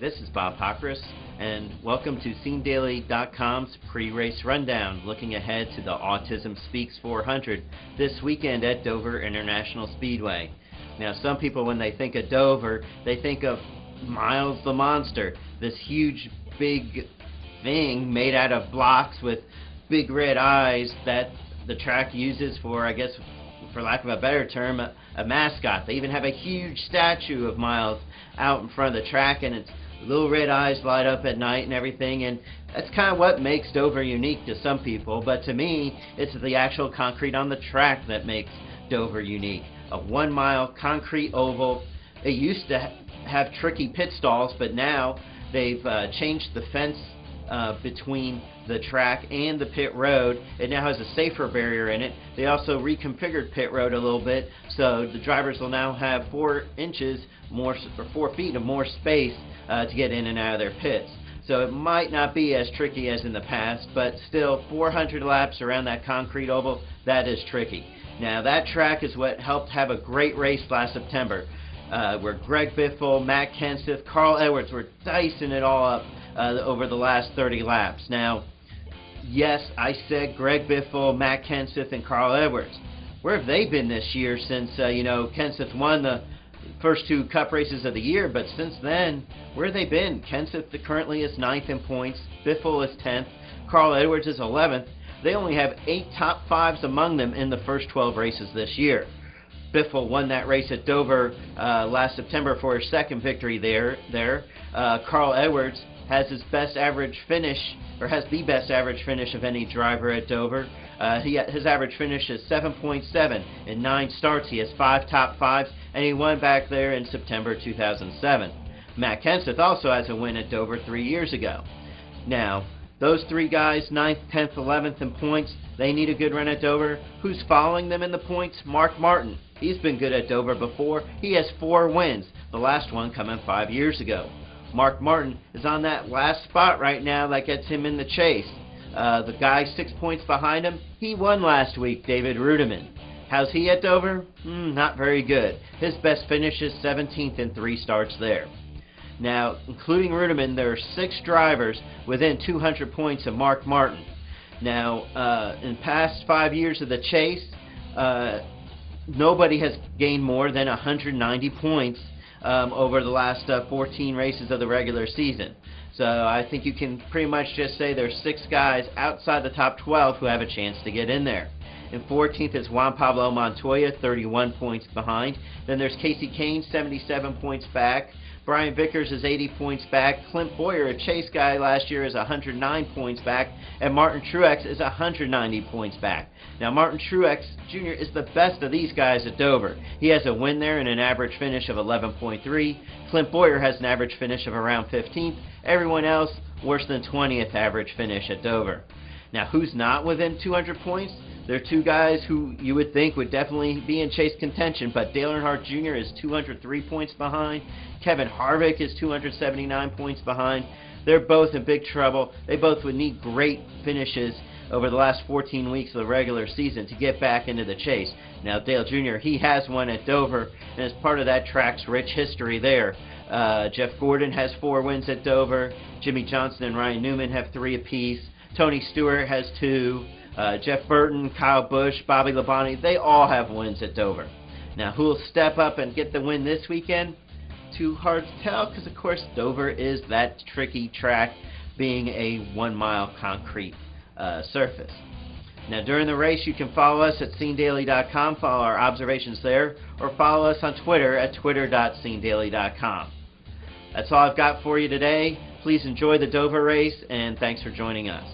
this is Bob Pockrass, and welcome to SceneDaily.com's Prerace Rundown, looking ahead to the Autism Speaks 400 this weekend at Dover International Speedway. Now, some people, when they think of Dover, they think of Miles the Monster, this huge, big thing made out of blocks with big red eyes that the track uses for, I guess, for lack of a better term, a mascot. They even have a huge statue of Miles out in front of the track, and its little red eyes light up at night and everything, and that's kind of what makes Dover unique to some people, but to me, it's the actual concrete on the track that makes Dover unique. A 1 mile concrete oval. It used to have tricky pit stalls, but now they've changed the fence between the track and the pit road. It now has a safer barrier in it. They also reconfigured pit road a little bit, so the drivers will now have 4 inches more, or 4 feet of more space to get in and out of their pits. So it might not be as tricky as in the past, but still 400 laps around that concrete oval, that is tricky. Now that track is what helped have a great race last September, where Greg Biffle, Matt Kenseth, Carl Edwards were dicing it all up over the last 30 laps. Now, yes, I said Greg Biffle, Matt Kenseth, and Carl Edwards. Where have they been this year since, Kenseth won the first 2 Cup races of the year, but since then, where have they been? Kenseth currently is 9th in points, Biffle is 10th, Carl Edwards is 11th. They only have 8 top 5s among them in the first 12 races this year. Biffle won that race at Dover last September for his 2nd victory there. Carl Edwards has his best average finish, or has the best average finish of any driver at Dover. His average finish is 7.7 in 9 starts. He has 5 top 5s, and he won back there in September 2007. Matt Kenseth also has a win at Dover 3 years ago. Now, those 3 guys, 9th, 10th, 11th in points, they need a good run at Dover. Who's following them in the points? Mark Martin. He's been good at Dover before. He has 4 wins, the last one coming 5 years ago. Mark Martin is on that last spot right now that gets him in the chase. The guy 6 points behind him, he won last week, David Rudiman. How's he at Dover? Not very good. His best finish is 17th in 3 starts there. Now, including Rudiman, there are 6 drivers within 200 points of Mark Martin. Now, in the past 5 years of the chase, nobody has gained more than 190 points over the last 14 races of the regular season. So I think you can pretty much just say there's 6 guys outside the top 12 who have a chance to get in there. In 14th is Juan Pablo Montoya, 31 points behind. Then there's Casey Kane, 77 points back. Brian Vickers is 80 points back. Clint Boyer, a chase guy last year, is 109 points back. And Martin Truex is 190 points back. Now, Martin Truex Jr. is the best of these guys at Dover. He has a win there and an average finish of 11.3. Clint Boyer has an average finish of around 15th. Everyone else, worse than 20th average finish at Dover. Now, who's not within 200 points? There are 2 guys who you would think would definitely be in chase contention, but Dale Earnhardt Jr. is 203 points behind. Kevin Harvick is 279 points behind. They're both in big trouble. They both would need great finishes over the last 14 weeks of the regular season to get back into the chase. Now, Dale Jr., he has won at Dover, and is part of that track's rich history there. Jeff Gordon has 4 wins at Dover. Jimmy Johnson and Ryan Newman have 3 apiece. Tony Stewart has 2. Jeff Burton, Kyle Busch, Bobby Labonte, they all have wins at Dover. Now, who will step up and get the win this weekend? Too hard to tell, because of course Dover is that tricky track, being a 1 mile concrete surface. Now, during the race, you can follow us at SceneDaily.com, follow our observations there, or follow us on Twitter at twitter.scenedaily.com. That's all I've got for you today. Please enjoy the Dover race, and thanks for joining us.